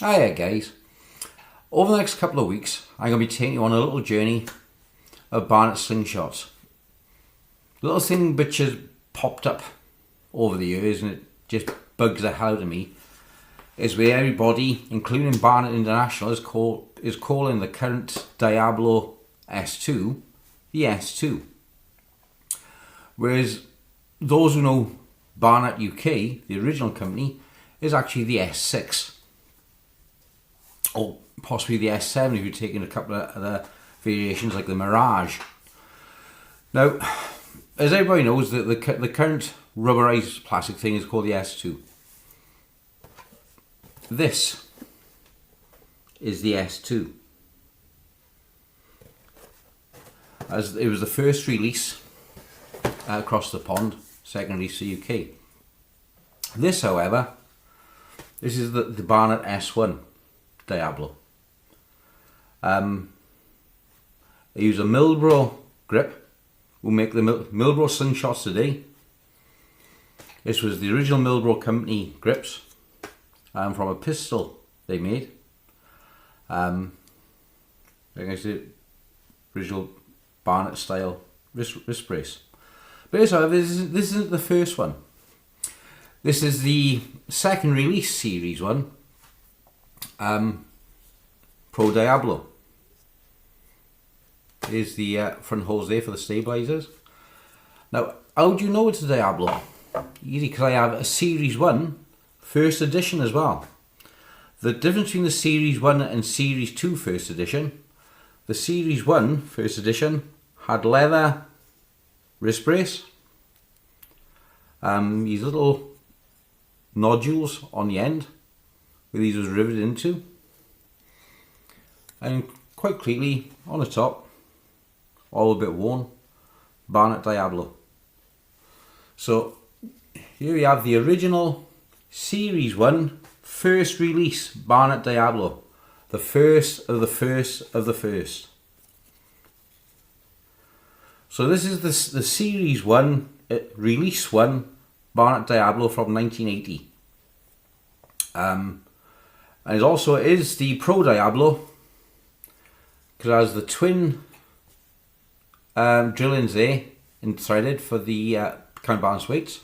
Hiya guys, over the next couple of weeks I'm going to be taking you on a little journey of Banett slingshots. A little thing which has popped up over the years and it just bugs the hell out of me is where everybody, including Banett International, is calling the current Diablo S2 the S2. Whereas those who know Banett UK, the original company, is actually the S6. Or possibly the S7 if you're taking a couple of other variations like the Mirage. Now, as everybody knows, the current rubberized plastic thing is called the S2. This is the S2. As it was the first release across the pond, second release to UK. This, however, this is the Banett S1 Diablo. I use a Milbro grip. We'll make the Milbro slingshots today. This was the original Milbro company grips from a pistol they made. Like I said, original Banett style wrist brace. But this isn't the first one. This is the second release series one. Pro Diablo. Here's the front holes there for the stabilizers. Now, how do you know it's a Diablo? Easy, because I have a Series 1 first edition as well. The difference between the Series 1 and Series 2 first edition, the Series 1 first edition had leather wrist brace, these little nodules on the end where these was riveted into, and quite clearly on the top, all a bit worn, Banett Diablo. So here we have the original Series 1 first release Banett Diablo, the first of the first of the first. So this is the Series 1 release 1 Banett Diablo from 1980. And it also is the Pro Diablo because it has the twin drillings there and threaded for the counterbalance weights,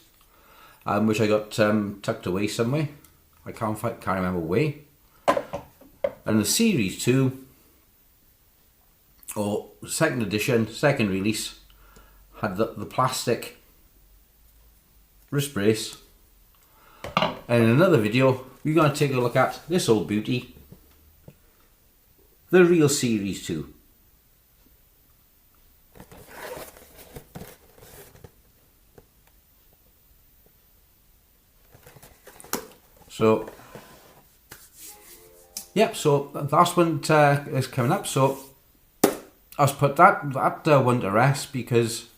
which I got tucked away somewhere. I can't remember where. And the Series 2 or second edition, second release, had the plastic wrist brace. And in another video we're going to take a look at this old beauty, the real Series 2. So yep, so the last one is coming up, so I'll put that one to rest because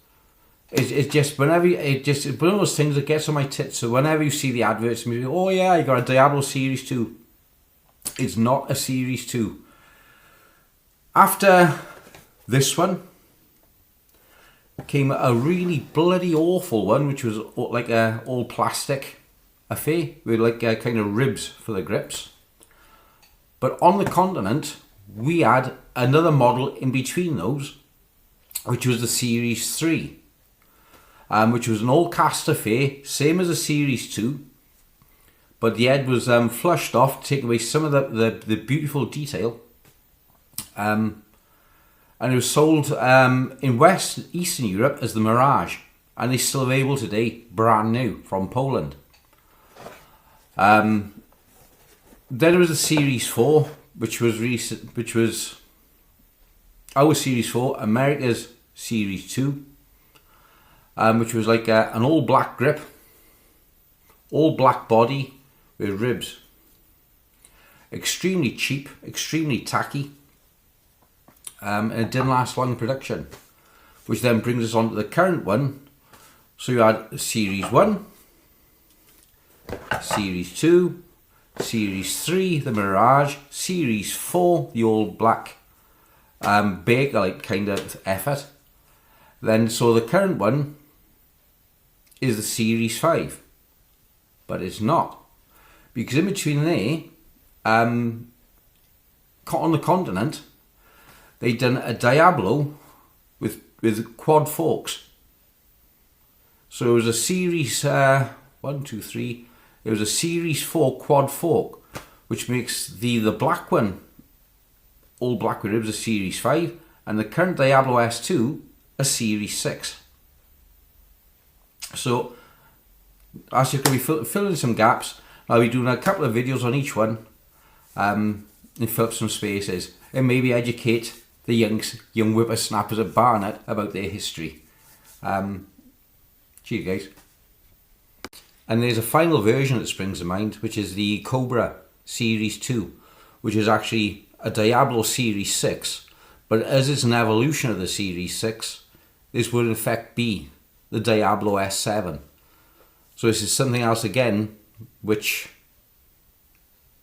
it's just one of those things that gets on my tits. So whenever you see the adverts, you go, oh yeah, you got a Diablo Series 2. It's not a Series 2. After this one came a really bloody awful one, which was like a all plastic affair with like kind of ribs for the grips. But on the continent, we had another model in between those, which was the Series 3. Which was an all cast affair, same as a Series 2, but the head was flushed off to take away some of the beautiful detail, and it was sold in Eastern Europe as the Mirage, and they're still available today, brand new from Poland. Then there was the Series 4, which was our Series 4, America's Series 2. Which was like an all black grip, all black body with ribs. Extremely cheap, extremely tacky, and it didn't last long in production. Which then brings us on to the current one. So you had Series 1, Series 2, Series 3, the Mirage, Series 4, the all black Bakelite kind of effort. Then so the current one is the Series 5, but it's not, because in between there on the continent, they'd done a Diablo with quad forks. So it was a series 1, 2, 3. It was a series 4 quad fork, which makes the black one, all black with ribs, a series 5, and the current Diablo S2 a series 6. So as you can be filling some gaps, I'll be doing a couple of videos on each one, and fill up some spaces and maybe educate the young whippersnappers at Banett about their history. Cheers guys. And there's a final version that springs to mind, which is the Cobra Series 2, which is actually a Diablo Series 6, but as it's an evolution of the Series 6, this would in fact be the Diablo S7. So this is something else again which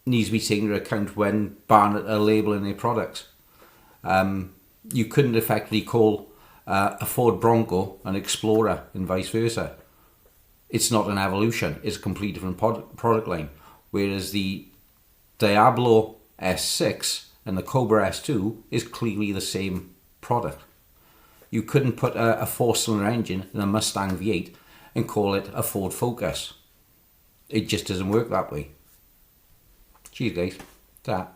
needs to be taken into account when Banett are labelling their products. You couldn't effectively call a Ford Bronco an Explorer and vice versa. It's not an evolution, it's a completely different product line. Whereas the Diablo S6 and the Cobra S2 is clearly the same product. You couldn't put a 4-cylinder engine in a Mustang V8 and call it a Ford Focus. It just doesn't work that way. Cheers guys. Ta.